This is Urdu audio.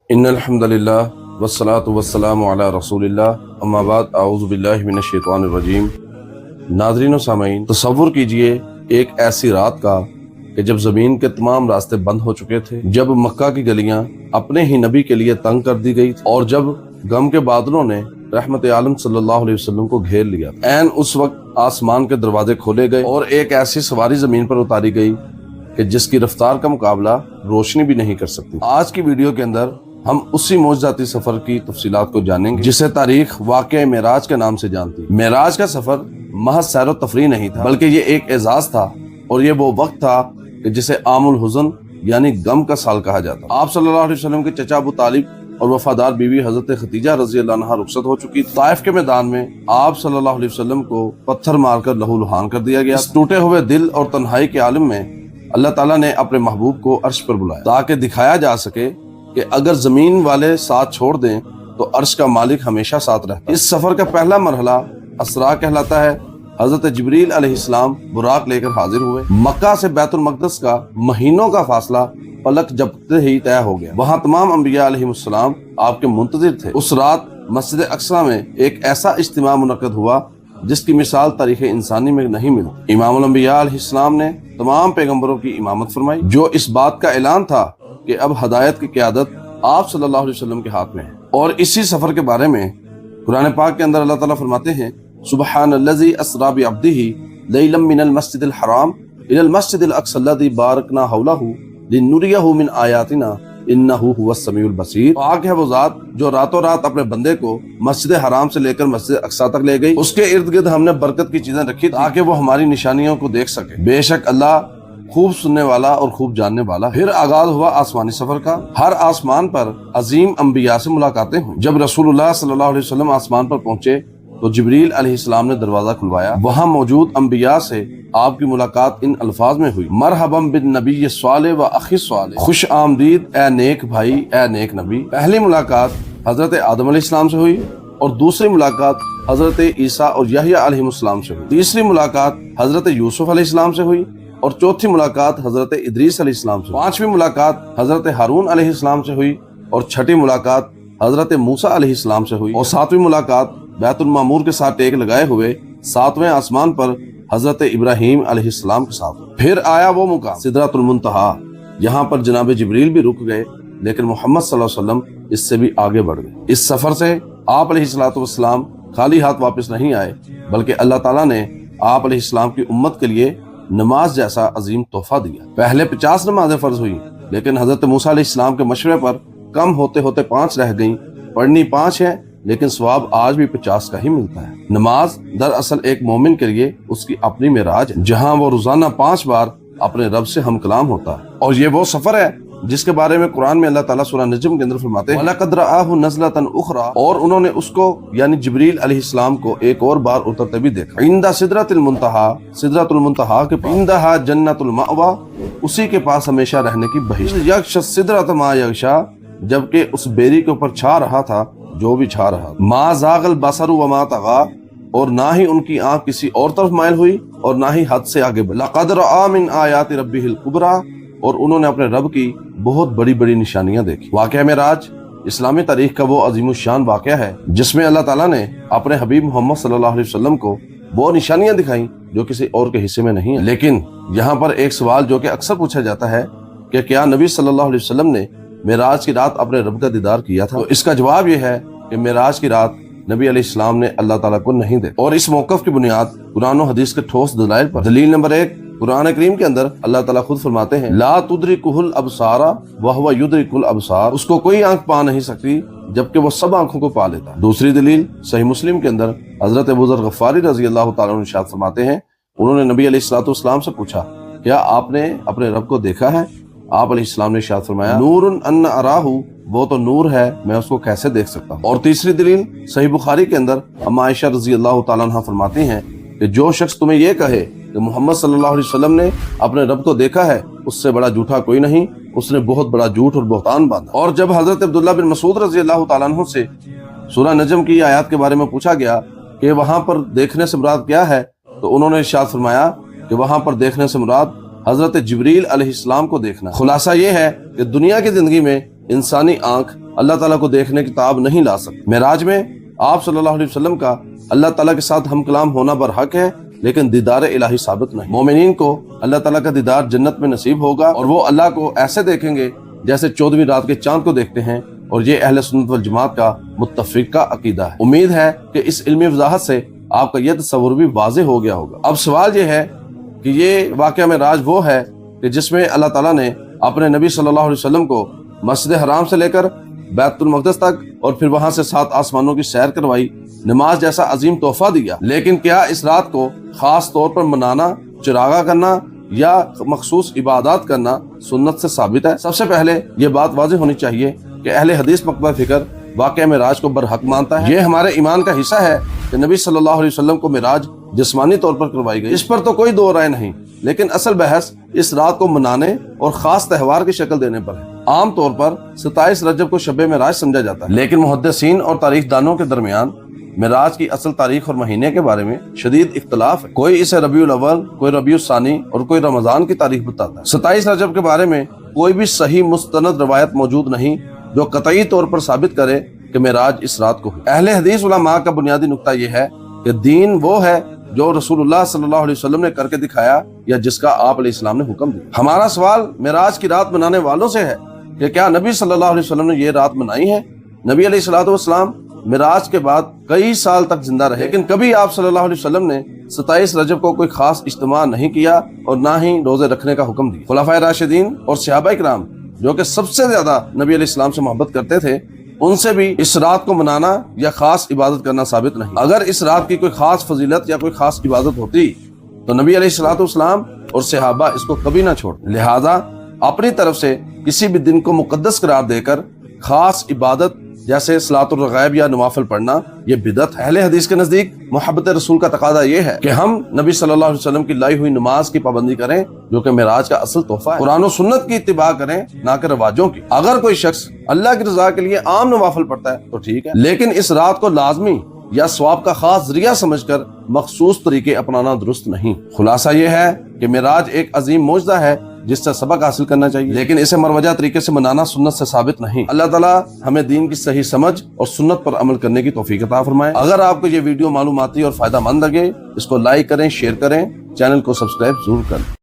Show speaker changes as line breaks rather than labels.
ان الحمدللہ والصلاۃ والسلام علی رسول اللہ اما بعد اعوذ باللہ من الشیطان الرجیم۔ ناظرین و سامعین، تصور کیجئے ایک ایسی رات کا کہ جب زمین کے تمام راستے بند ہو چکے تھے، جب مکہ کی گلیاں اپنے ہی نبی کے لیے تنگ کر دی گئی اور جب غم کے بادلوں نے رحمت عالم صلی اللہ علیہ وسلم کو گھیر لیا۔ عین اس وقت آسمان کے دروازے کھولے گئے اور ایک ایسی سواری زمین پر اتاری گئی کہ جس کی رفتار کا مقابلہ روشنی بھی نہیں کر سکتی۔ آج کی ویڈیو کے اندر ہم اسی معجزاتی سفر کی تفصیلات کو جانیں گے جسے تاریخ واقعہ معراج کے نام سے جانتی ہے۔ معراج کا سفر محض سیر و تفریح نہیں تھا، بلکہ یہ ایک اعزاز تھا، اور یہ وہ وقت تھا کہ جسے عام الحزن یعنی غم کا سال کہا جاتا۔ آپ صلی اللہ علیہ وسلم کے چچا ابو طالب اور وفادار بیوی حضرت ختیجہ رضی اللہ عنہا رخصت ہو چکی تھی۔ طائف کے میدان میں آپ صلی اللہ علیہ وسلم کو پتھر مار کر لہو لہان کر دیا گیا۔ اس ٹوٹے ہوئے دل اور تنہائی کے عالم میں اللہ تعالیٰ نے اپنے محبوب کو عرش پر بلایا تاکہ دکھایا جا سکے کہ اگر زمین والے ساتھ چھوڑ دیں تو عرش کا مالک ہمیشہ ساتھ رہتا ہے۔ اس سفر کا پہلا مرحلہ اسراء کہلاتا ہے۔ حضرت جبریل علیہ السلام براق لے کر حاضر ہوئے۔ مکہ سے بیت المقدس کا مہینوں کا فاصلہ پلک جھپکتے ہی طے ہو گیا۔ وہاں تمام انبیاء علیہ السلام آپ کے منتظر تھے۔ اس رات مسجد اقصی میں ایک ایسا اجتماع منعقد ہوا جس کی مثال تاریخ انسانی میں نہیں ملتی۔ امام الانبیاء علیہ السلام نے تمام پیغمبروں کی امامت فرمائی، جو اس بات کا اعلان تھا کہ اب ہدایت کی قیادت آپ صلی اللہ علیہ وسلم کے ہاتھ میں ہے۔ اور اسی سفر کے بارے میں قرآن پاک کے اندر اللہ تعالیٰ فرماتے ہیں، سبحان الذی اسری بعبدہ لیلا من المسجد الحرام الی المسجد الاقصی الذی بارکنا حولہ لنریہ من آیاتنا انہ هو السمیع البصیر۔ پاک ہے وہ ذات جو راتوں رات اپنے بندے کو مسجد حرام سے لے کر مسجد اقصی تک لے گئی۔ اس کے ارد گرد ہم نے برکت کی چیزیں رکھی تاکہ وہ ہماری نشانیوں کو دیکھ سکے۔ بے شک اللہ خوب سننے والا اور خوب جاننے والا۔ پھر آغاز ہوا آسمانی سفر کا۔ ہر آسمان پر عظیم انبیاء سے ملاقاتیں ہوئیں۔ جب رسول اللہ صلی اللہ علیہ وسلم آسمان پر پہنچے تو جبریل علیہ السلام نے دروازہ کھلوایا۔ وہاں موجود انبیاء سے آپ کی ملاقات ان الفاظ میں ہوئی، مرحبا بالنبی الصالح و اخی الصالح، خوش آمدید اے نیک بھائی، اے نیک نبی۔ پہلی ملاقات حضرت آدم علیہ السلام سے ہوئی اور دوسری ملاقات حضرت عیسیٰ اور یحییٰ علیہ السلام سے ہوئی۔ تیسری ملاقات حضرت یوسف علیہ السلام سے ہوئی اور چوتھی ملاقات حضرت ادریس علیہ السلام سے ہوئی۔ پانچویں ملاقات حضرت ہارون علیہ السلام سے ہوئی اور چھٹی ملاقات حضرت موسیٰ علیہ السلام سے ہوئی اور ساتویں ملاقات بیت المعمور کے ساتھ ٹیک لگائے ہوئے ساتویں آسمان پر حضرت ابراہیم علیہ السلام کے ساتھ ہوئی۔ پھر آیا وہ مقام سدرۃ المنتہی، یہاں پر جناب جبریل بھی رک گئے، لیکن محمد صلی اللہ علیہ وسلم اس سے بھی آگے بڑھ گئے۔ اس سفر سے آپ علیہ السلام خالی ہاتھ واپس نہیں آئے، بلکہ اللہ تعالیٰ نے آپ علیہ السلام کی امت کے لیے نماز جیسا عظیم تحفہ دیا۔ پہلے 50 نمازیں فرض ہوئی، لیکن حضرت موسیٰ علیہ السلام کے مشورے پر کم ہوتے ہوتے 5 رہ گئیں۔ پڑھنی 5 ہے، لیکن ثواب آج بھی 50 کا ہی ملتا ہے۔ نماز دراصل ایک مومن کے لیے اس کی اپنی معراج ہے، جہاں وہ روزانہ 5 بار اپنے رب سے ہم کلام ہوتا ہے۔ اور یہ وہ سفر ہے جس کے بارے میں قرآن میں اللہ تعالیٰ سورہ نجم کے اندر فرماتے ہیں، وَلَقَدْ رَآهُ نَزْلَةً أُخْرَى، اور انہوں نے اس کو یعنی جبریل علیہ السلام کو ایک اور بار اترتے بھی دیکھا۔ عِندَ سِدْرَةِ الْمُنتَهَى، سدرۃ المنتہا کے پاس، عِندَهَا جَنَّةُ الْمَأْوَى، اسی کے پاس ہمیشہ رہنے کی بہشت۔ یغشی السدرۃ مَا یغشی، جبکہ اس بیری کے اوپر چھا رہا تھا جو بھی چھا رہا۔ ما زاغ البصر وما طغى، اور نہ ہی ان کی آنکھ کسی اور طرف مائل ہوئی اور نہ ہی حد سے آگے بڑھی۔ لقد رأى من آیات ربہ الکبریٰ، اور انہوں نے اپنے رب کی بہت بڑی بڑی نشانیاں دیکھی۔ واقعہ معراج اسلامی تاریخ کا وہ عظیم الشان واقعہ ہے جس میں اللہ تعالیٰ نے اپنے حبیب محمد صلی اللہ علیہ وسلم کو وہ نشانیاں دکھائیں جو کسی اور کے حصے میں نہیں ہیں۔ لیکن یہاں پر ایک سوال جو کہ اکثر پوچھا جاتا ہے کہ کیا نبی صلی اللہ علیہ وسلم نے معراج کی رات اپنے رب کا دیدار کیا تھا؟ تو اس کا جواب یہ ہے کہ معراج کی رات نبی علیہ السلام نے اللہ تعالیٰ کو نہیں دیکھا، اور اس موقف کی بنیاد قرآن و حدیث کے ٹھوس دلائل پر۔ دلیل نمبر 1، قرآن کریم کے اندر اللہ تعالیٰ خود فرماتے ہیں، لا تدرکہ الابصار وہو یدرک الابصار، اس کو کوئی آنکھ پا نہیں سکتی جبکہ وہ سب آنکھوں کو پا لیتا ہے۔ دوسری دلیل صحیح مسلم کے اندر حضرت ابو ذر غفاری رضی اللہ تعالیٰ عنہ ارشاد فرماتے ہیں، انہوں نے نبی علیہ السلام سے پوچھا، کیا آپ نے اپنے رب کو دیکھا ہے؟ آپ علیہ السلام نے ارشاد فرمایا، نور ان اراہ، وہ تو نور ہے، میں اس کو کیسے دیکھ سکتا ہوں۔ اور تیسری دلیل صحیح بخاری کے اندر اما عائشہ رضی اللہ تعالیٰ عنہ فرماتی ہیں کہ جو شخص تمہیں یہ کہے کہ محمد صلی اللہ علیہ وسلم نے اپنے رب کو دیکھا ہے، اس سے بڑا جھوٹا کوئی نہیں، اس نے بہت بڑا جھوٹ اور بہتان باندھا۔ اور جب حضرت عبداللہ بن مسعود رضی اللہ تعالیٰ عنہ سے سورہ نجم کی آیات کے بارے میں پوچھا گیا کہ وہاں پر دیکھنے سے مراد کیا ہے، تو انہوں نے ارشاد فرمایا کہ وہاں پر دیکھنے سے مراد حضرت جبریل علیہ السلام کو دیکھنا۔ خلاصہ یہ ہے کہ دنیا کی زندگی میں انسانی آنکھ اللہ تعالیٰ کو دیکھنے کی تاب نہیں لا سکتے۔ معراج میں آپ صلی اللہ علیہ وسلم کا اللہ تعالیٰ کے ساتھ ہم کلام ہونا برحق ہے، لیکن دیدار الہی ثابت نہیں۔ مومنین کو اللہ تعالیٰ کا دیدار جنت میں نصیب ہوگا اور وہ اللہ کو ایسے دیکھیں گے جیسے 14ویں رات کے چاند کو دیکھتے ہیں، اور یہ اہل سنت والجماعت کا متفقہ عقیدہ ہے۔ امید ہے کہ اس علمی وضاحت سے آپ کا یہ تصور بھی واضح ہو گیا ہوگا۔ اب سوال یہ ہے کہ یہ واقعہ معراج وہ ہے کہ جس میں اللہ تعالیٰ نے اپنے نبی صلی اللہ علیہ وسلم کو مسجد حرام سے لے کر بیت المقدس تک اور پھر وہاں سے 7 آسمانوں کی سیر کروائی، نماز جیسا عظیم تحفہ دیا، لیکن کیا اس رات کو خاص طور پر منانا، چراغاں کرنا یا مخصوص عبادات کرنا سنت سے ثابت ہے؟ سب سے پہلے یہ بات واضح ہونی چاہیے کہ اہل حدیث مکتبہ فکر واقعہ معراج کو برحق مانتا ہے۔ یہ ہمارے ایمان کا حصہ ہے کہ نبی صلی اللہ علیہ وسلم کو معراج جسمانی طور پر کروائی گئی، اس پر تو کوئی دو رائے نہیں، لیکن اصل بحث اس رات کو منانے اور خاص تہوار کی شکل دینے پر ہے۔ عام طور پر 27 رجب کو شب معراج سمجھا جاتا ہے، لیکن محدثین اور تاریخ دانوں کے درمیان معراج کی اصل تاریخ اور مہینے کے بارے میں شدید اختلاف ہے۔ کوئی اسے ربیع الاول، کوئی ربیع الثانی اور کوئی رمضان کی تاریخ بتاتا ہے۔ 27 رجب کے بارے میں کوئی بھی صحیح مستند روایت موجود نہیں جو قطعی طور پر ثابت کرے کہ معراج اس رات کو ہوئی۔ اہل حدیث علماء کا بنیادی نقطہ یہ ہے کہ دین وہ ہے جو رسول اللہ صلی اللہ علیہ وسلم نے کر کے دکھایا یا جس کا آپ علیہ السلام نے حکم دیا۔ ہمارا سوال معراج کی رات منانے والوں سے ہے کہ کیا نبی صلی اللہ علیہ وسلم نے یہ رات منائی ہے؟ نبی علیہ السلام معراج کے بعد کئی سال تک زندہ رہے، لیکن کبھی آپ صلی اللہ علیہ وسلم نے 27 رجب کو کوئی خاص اجتماع نہیں کیا اور نہ ہی روزے رکھنے کا حکم دیا۔ خلفائے راشدین اور صحابہ کرام جو کہ سب سے زیادہ نبی علیہ السلام سے محبت کرتے تھے، ان سے بھی اس رات کو منانا یا خاص عبادت کرنا ثابت نہیں۔ اگر اس رات کی کوئی خاص فضیلت یا کوئی خاص عبادت ہوتی تو نبی علیہ السلام اور صحابہ اس کو کبھی نہ چھوڑتے۔ لہذا اپنی طرف سے کسی بھی دن کو مقدس قرار دے کر خاص عبادت جیسے صلاۃ الرغائب یا نوافل پڑھنا یہ بدعت ہے۔ اہل حدیث کے نزدیک محبت رسول کا تقاضا یہ ہے کہ ہم نبی صلی اللہ علیہ وسلم کی لائی ہوئی نماز کی پابندی کریں جو کہ معراج کا اصل تحفہ ہے، قرآن و سنت کی اتباع کریں نہ کہ رواجوں کی۔ اگر کوئی شخص اللہ کی رضا کے لیے عام نوافل پڑھتا ہے تو ٹھیک ہے، لیکن اس رات کو لازمی یا ثواب کا خاص ذریعہ سمجھ کر مخصوص طریقے اپنانا درست نہیں۔ خلاصہ یہ ہے کہ معراج ایک عظیم معجزہ ہے جس سے سبق حاصل کرنا چاہیے، لیکن اسے مروجہ طریقے سے منانا سنت سے ثابت نہیں۔ اللہ تعالیٰ ہمیں دین کی صحیح سمجھ اور سنت پر عمل کرنے کی توفیق عطا فرمائے۔ اگر آپ کو یہ ویڈیو معلوماتی اور فائدہ مند لگے، اس کو لائک کریں، شیئر کریں، چینل کو سبسکرائب ضرور کریں۔